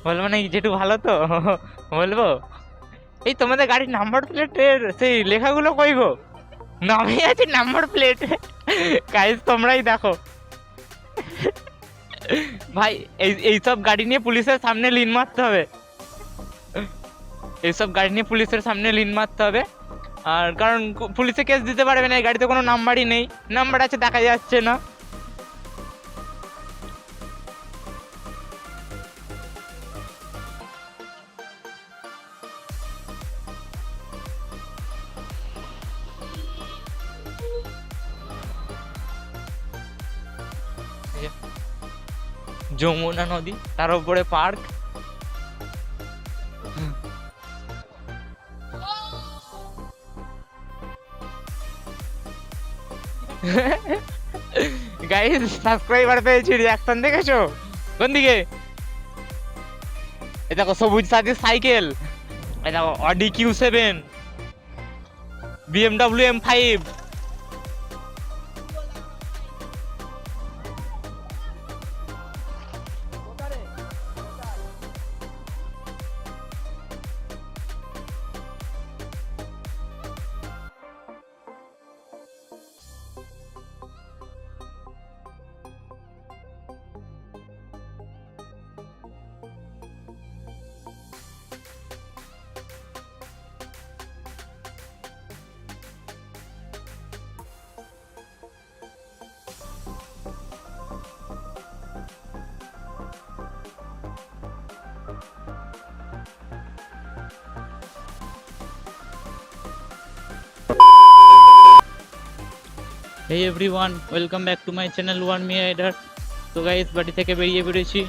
বলবো না যেটু ভালো তো বলবো। এই তোমাদের গাড়ির নাম্বার প্লেটের সেই লেখাগুলো কই গো? নামে আছে নাম্বার প্লেট। গাইস তোমরাই দেখো ভাই, এইসব গাড়ি নিয়ে পুলিশের সামনে লিন মারতে হবে। এইসব গাড়ি নিয়ে পুলিশের সামনে লিন মারতে হবে। আর কারণ পুলিশে কেস দিতে পারবে না, এই গাড়িতে কোনো নাম্বারই নেই, নাম্বার আছে দেখা যাচ্ছে না। যমুনা নদী, তার উপরে পার্ক। গাইস সাবস্ক্রাইবার পেয়েছি, রিয়াকশন দেখেছো? কোন দিকে? এই দেখো সবুজ সাথী সাইকেল, এই দেখো Audi Q7, BMW M5। Hey everyone, welcome back to my channel One Me Rider. তো গাইস বাড়ি থেকে বেরিয়ে পড়েছি।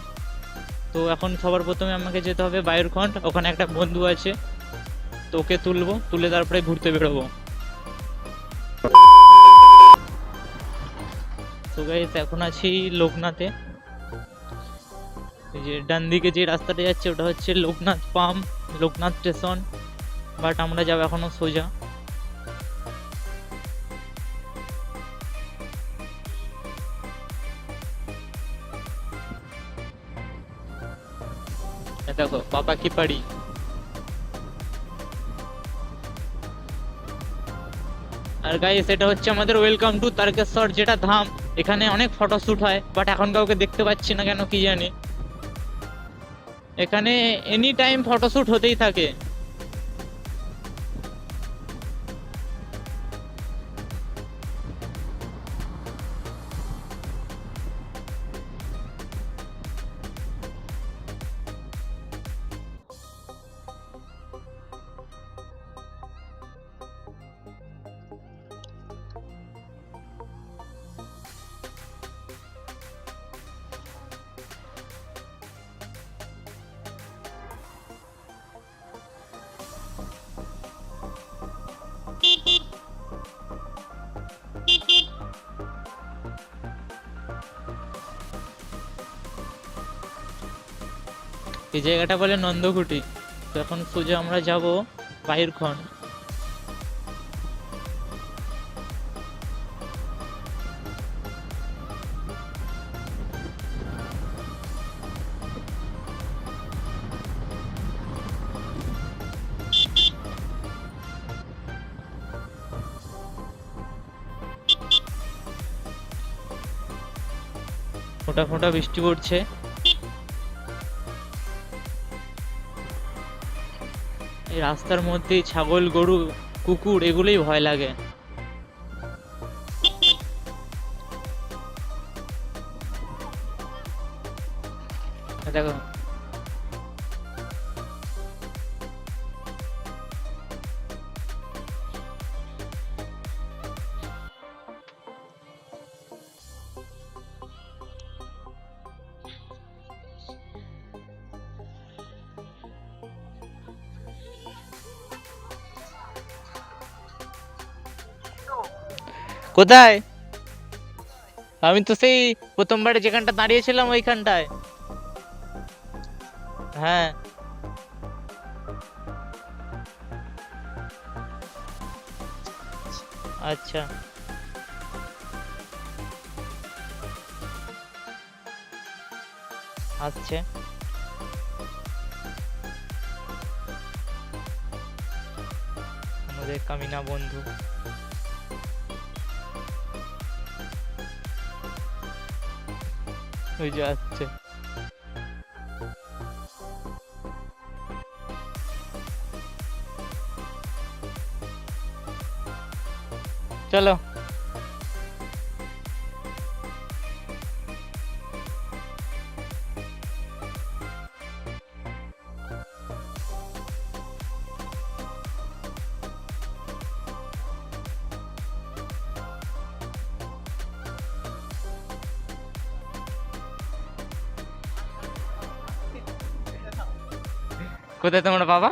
তো এখন সবার প্রথমে আমাকে যেতে হবে বায়ুরখন্ড, ওখানে একটা বন্ধু আছে, তো ওকে তুলবো, তুলে তারপরে ঘুরতে বেরোবো। তো গাইস এখন আছি লোকনাথে। এই যে ডান দিকে যে রাস্তাটা যাচ্ছে ওটা হচ্ছে Loknath pump, Loknath station, but আমরা যাবো এখনো সোজা। দেখো বাবা কি পারি। আর গাইস এটা হচ্ছে আমাদের ওয়েলকাম টু তারকেশ্বর, যেটা ধাম। এখানে অনেক ফটোশুট হয়, বাট এখন কাউকে দেখতে পাচ্ছি না কেন কি জানি। এখানে এনি টাইম ফটোশুট হতেই থাকে। এই জায়গাটা বলে নন্দকুটি। তো এখন সোজা আমরা যাব বাহিরখন্ড। ফোঁটা ফোঁটা বৃষ্টি পড়ছে। এই রাস্তার মধ্যেই ছাগল, গরু, কুকুর এগুলোই ভয় লাগে। দেখো কোথায়? আমি তো সেই প্রথমবারে যেখানটা দাঁড়িয়েছিলাম ওইখানটায়। হ্যাঁ আচ্ছা। আসছে। আমাদের কামিনা বন্ধু। ওই যে আসছে। চলো কোথায় তোমরা বাবা?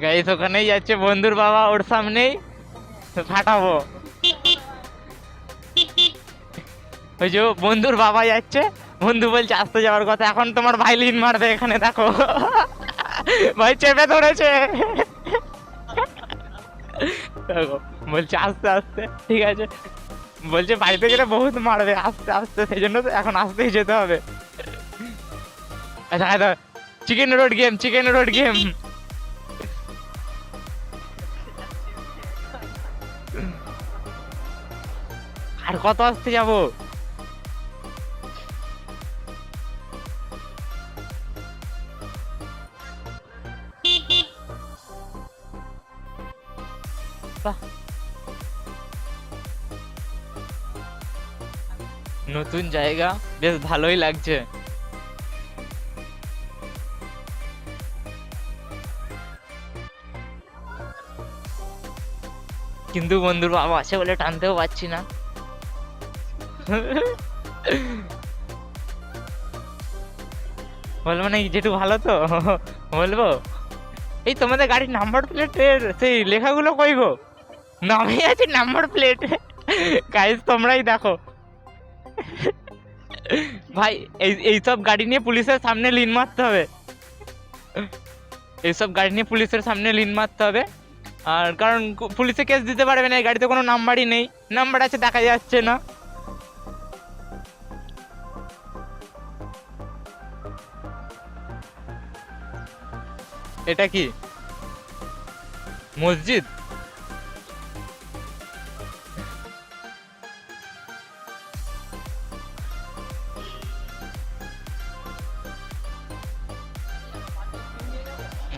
গাইস ওখানেই যাচ্ছে বন্ধুর বাবা, ওর সামনেই ফাটাবো। ওই যে বন্ধুর বাবা যাচ্ছে, বন্ধু বলছে আসতে যাওয়ার কথা, এখন তোমার ভাই লিন মারবে এখানে দেখো। ভাই চেপে ধরেছে, দেখো বলছে আস্তে আস্তে, ঠিক আছে বলছে বাড়িতে গেলে বহুত মারবে, আস্তে আস্তে, সেই জন্য তো এখন আসতেই যেতে হবে। আচ্ছা chicken road game, chicken road game. আর কত আসতে যাবো? নতুন জায়গা, বেশ ভালোই লাগছে। কিন্তু বন্ধুর বাবা আছে বলে টানতেও পারছি না। বলবো নাকি যেটু ভালো তো? বলবো এই তোমাদের গাড়ির নাম্বার প্লেটের সেই লেখাগুলো কই গো? নামে আছে নাম্বার প্লেট। গাইস তোমরাই দেখো ভাই, এইসব গাড়ি নিয়ে পুলিশের সামনে লিন মারতে হবে, এইসব গাড়ি নিয়ে পুলিশের সামনে লিন মারতে হবে। আর কারণ পুলিশে কেস দিতে পারবে না, এই গাড়িতে কোনো নাম্বারই নেই, নাম্বার আছে দেখা যাচ্ছে না। এটা কি মসজিদ?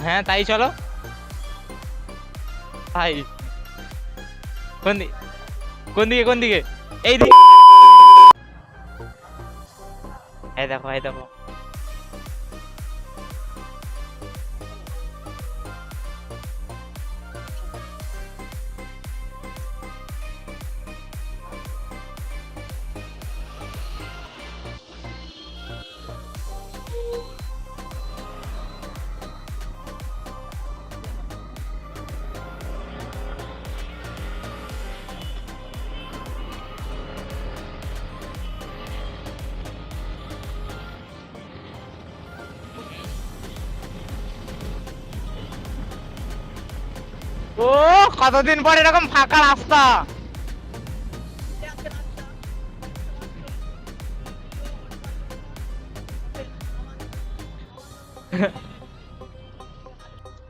হ্যাঁ তাই চলো ভাই। কোন দিকে কোন দিকে কোন দিকে? এই দিকে। এই দেখো এই দেখো, ও কতদিন পর এরকম ফাঁকা রাস্তা।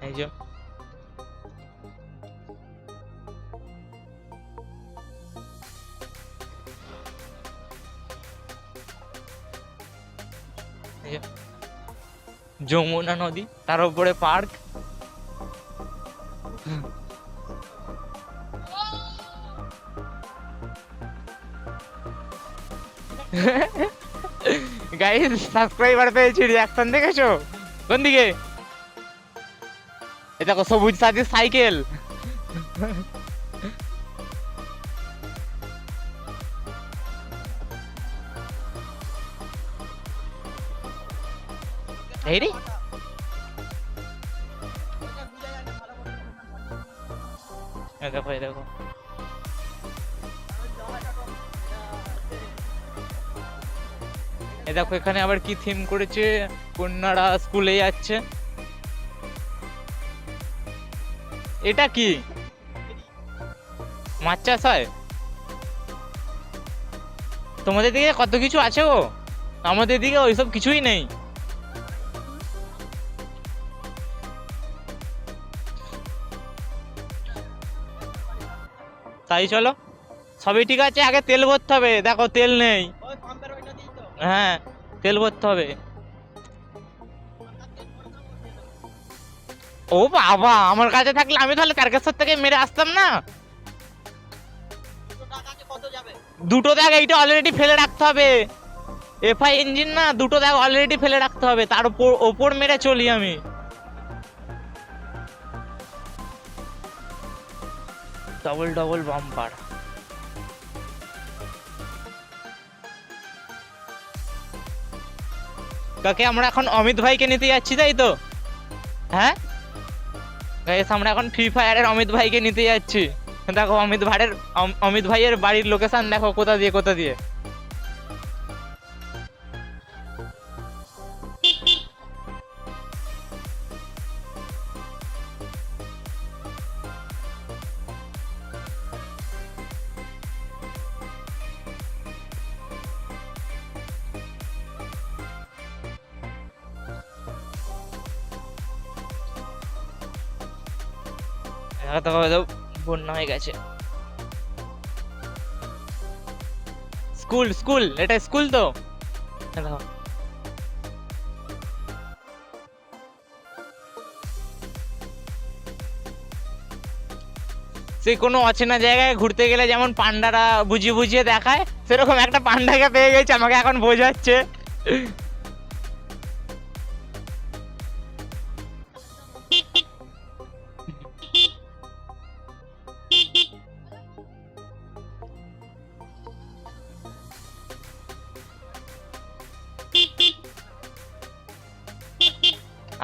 এই যে যমুনা নদী, তার উপরে পার্ক। গাইস সাবস্ক্রাইবার পেয়েছি, রিঅ্যাকশন দেখেছো? কোন দিকে? এই দেখো সবুজ সাথীর সাইকেল। এই রে দেখো এই দেখো, এই দেখো এখানে আবার কি থিম করেছে, কন্যারা স্কুলে যাচ্ছে। এটা কি মাছ চাষ হয়? তোমাদের দিকে কত কিছু আছে গো, আমাদের দিকে ওইসব কিছুই নেই। তাই চলো, সবই ঠিক আছে, আগে তেল ভরতে হবে। দেখো তেল নেই। হ্যাঁ, তেল ভরতে হবে। ও বাবা, আমার কাছে থাকলে আমি তাহলে তারকেশ্বর থেকে মেরে আসতাম না। দুটো দাগ এইটা অলরেডি ফেলে রাখতে হবে। এফআই ইঞ্জিন না, দুটো দাগ অলরেডি ফেলে রাখতে হবে, তার উপর ওপর মেরে চলি আমি। Double double bumper. কাকে আমরা এখন অমিত ভাইকে নিতে যাচ্ছি, তাই তো? হ্যাঁ গাইস, আমরা এখন ফ্রি ফায়ারের অমিত ভাইকে নিতে যাচ্ছি। দেখো অমিত ভাইয়ের বাড়ির লোকেশন দেখো, কোথা দিয়ে কোথা দিয়ে। বন্যা হয়ে গেছে। স্কুল স্কুল, এটা স্কুল তো। দেখো সেই কোনো অচেনা জায়গায় ঘুরতে গেলে যেমন পান্ডারা বুঝিয়ে বুঝিয়ে দেখায়, সেরকম একটা পান্ডাকে পেয়ে গেছে, আমাকে এখন বোঝাচ্ছে।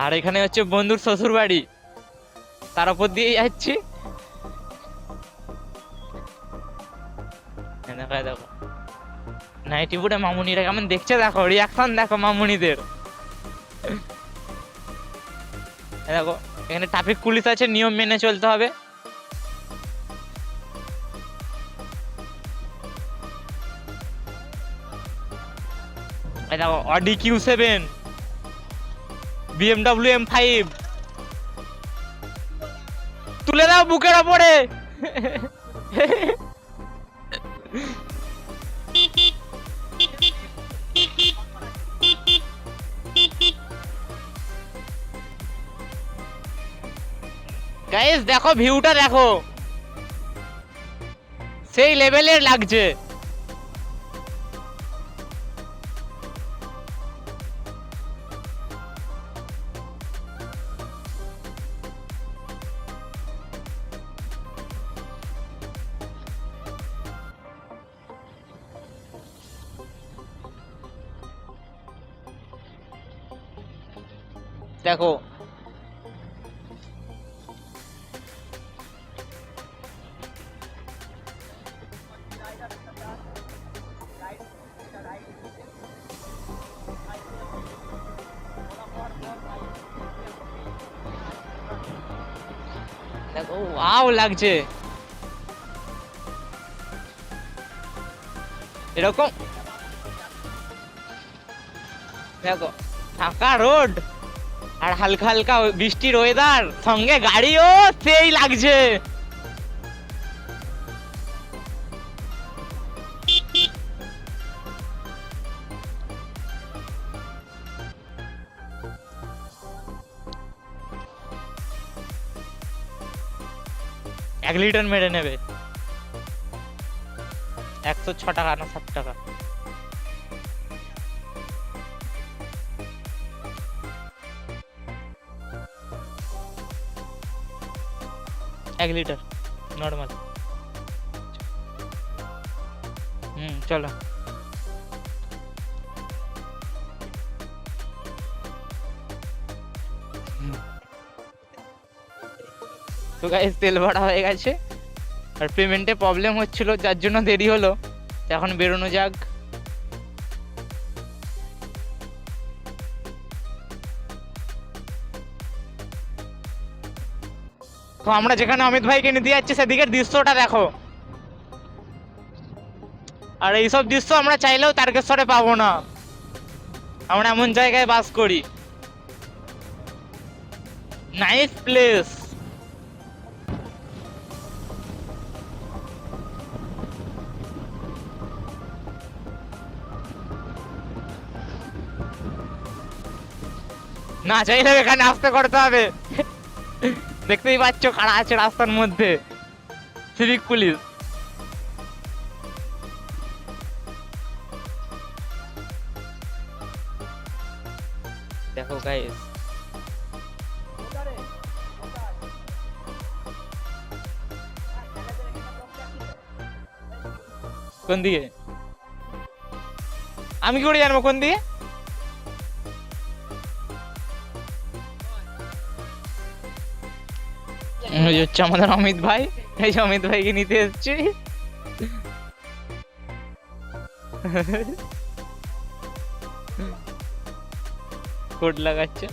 আর এখানে হচ্ছে বন্ধুর শ্বশুর বাড়ি, তার উপর দিয়ে যাচ্ছি। দেখো নাইটি পরে মামুনিরা কেমন দেখছে, দেখো রিয়াকশন দেখো মামুনিদের। দেখো এখানে ট্রাফিক পুলিশ আছে, নিয়ম মেনে চলতে হবে। দেখো অডি Q7, BMW M5, তুলে দাও বুকের ওপরে। গাইস দেখো ভিউটা দেখো, সেই লেভেলের লাগছে। দেখো দেখো ওয়াও লাগছে এরকম। দেখো ফাঁকা রোড আর হালকা হালকা বৃষ্টির ওয়েদার, সঙ্গে গাড়িও সেই লাগছে। এক লিটার মেরে নেবে 106 টাকা না 7 টাকা। এক লিটার নর্মাল। চলো তো গাইস তেল ভরা হয়ে গেছে, আর পেমেন্টে প্রবলেম হচ্ছিল যার জন্য দেরি হলো। এখন বেরোনো যাক। তো আমরা যেখানে অমিত ভাইকে নিতে যাচ্ছি সেদিকের দৃশ্যটা দেখো। আর এইসব দৃশ্য আমরা চাইলেও তারকেশ্বরে পাবো না, আমরা এমন জায়গায় বাস করি। Nice place. না চাইলেও এখানে আসতে করতে হবে। দেখতেই পাচ্ছ কারা আছে রাস্তার মধ্যে, সিভিক পুলিশ। দেখো গাইস, কোন দিকে আমি কি করে জানবো কোন দিকে? এই হচ্ছে আমাদের অমিত ভাই, এই যে অমিত ভাইকে নিতে এসেছি। কোড লাগাচ্ছে।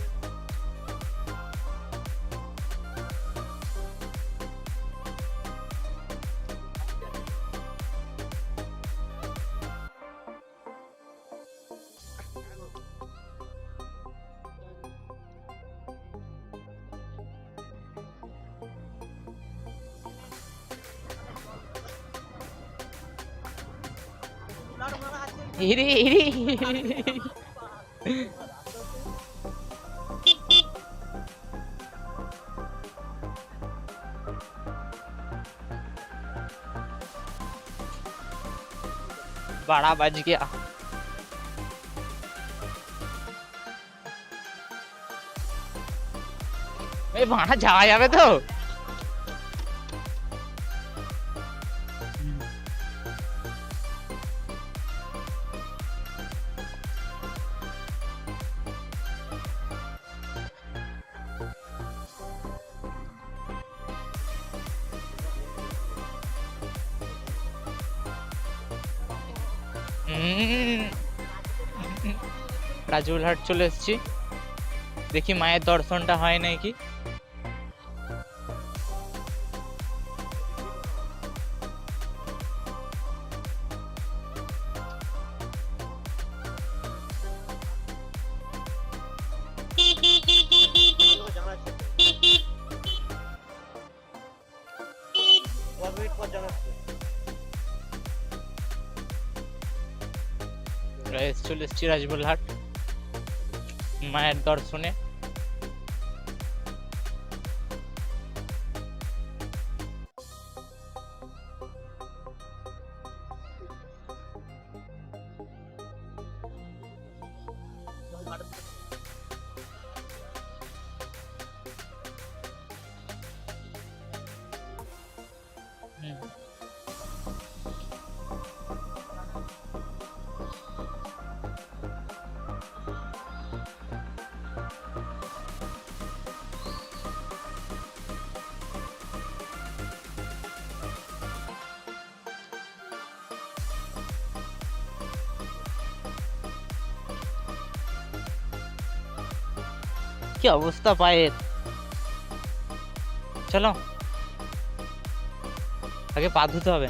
ইরে ইরে बड़ा बज गया। এই ভাড়া যাওয়া যাবে তো? রাজুরহাট চলে এসেছি, দেখি মায়ের দর্শনটা হয় নাকি। চলে এসেছি রাজবলহাট মায়ের দর্শনে। কি অবস্থা পায়ের, চলো আগে পা ধুতে হবে।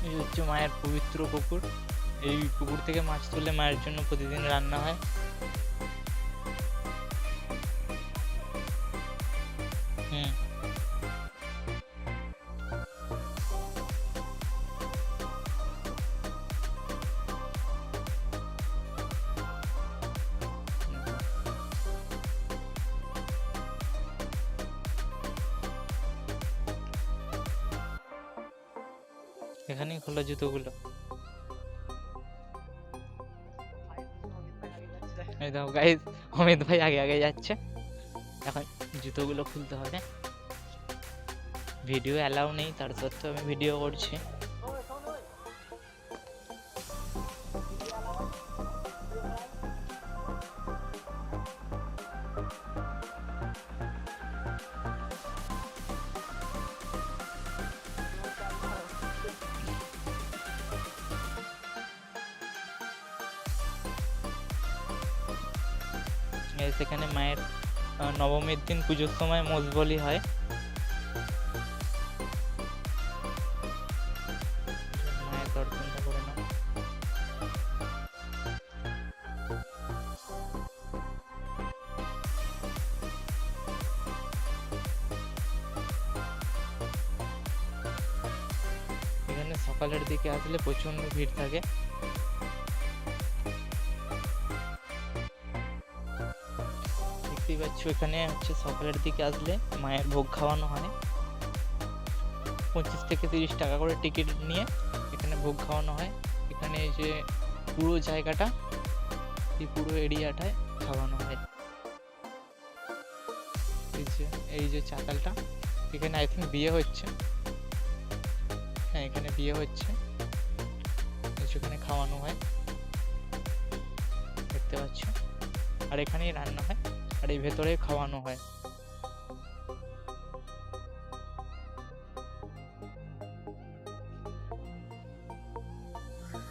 এই হচ্ছে মায়ের পবিত্র পুকুর, এই পুকুর থেকে মাছ তুলে মায়ের জন্য প্রতিদিন রান্না হয়। এখানেই খোলা জুতোগুলো। এই দেখো গাইস, অমিত ভাই আগে আগে যাচ্ছে, এখন জুতোগুলো খুলতে হবে। ভিডিও অ্যালাউ নেই, তার সত্ত্বেও আমি ভিডিও করছি। সেখানে মায়ের নবমীর দিন পুজোর সময় মোষবলি হয়। মায়ের দর্শনটা করে নাও। এখানে সকালের দিকে আসলে প্রচন্ড ভিড় থাকে। দেখতেই পাচ্ছ এখানে হচ্ছে সকালের দিকে আসলে মায়ের ভোগ খাওয়ানো হয়। 25 থেকে 30 টাকা করে টিকিট নিয়ে এখানে ভোগ খাওয়ানো হয়। এখানে এই যে পুরো জায়গাটা, এই পুরো এরিয়াটায় খাওয়ানো হয়। এই যে চাতালটা, এখানে আই থিঙ্ক বিয়ে হচ্ছে। হ্যাঁ, এখানে বিয়ে হচ্ছে, সেখানে খাওয়ানো হয়, দেখতে পাচ্ছ। আর এখানেই রান্না হয়, আর এই ভেতরে খাওয়ানো হয়।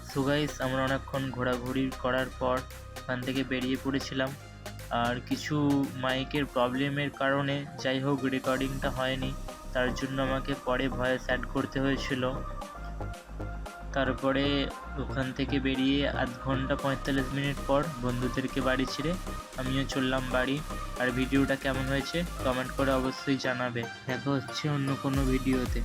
সো গাইস, আমরা অনেকক্ষণ ঘোরাঘুরি করার পর ওখান থেকে বেরিয়ে পড়েছিলাম। আর কিছু মাইকের প্রবলেমের কারণে যাই হোক রেকর্ডিংটা হয়নি, তার জন্য আমাকে পরে ভয়েস অ্যাড করতে হয়েছিল। তারপরে ওখান থেকে বেরিয়ে আধ ঘন্টা 45 মিনিট পর বন্ধুদেরকে বাড়ি ছেড়ে আমিও চললাম বাড়ি। আর ভিডিওটা কেমন হয়েছে কমেন্ট করে অবশ্যই জানাবে। দেখা হচ্ছে অন্য কোনো ভিডিওতে।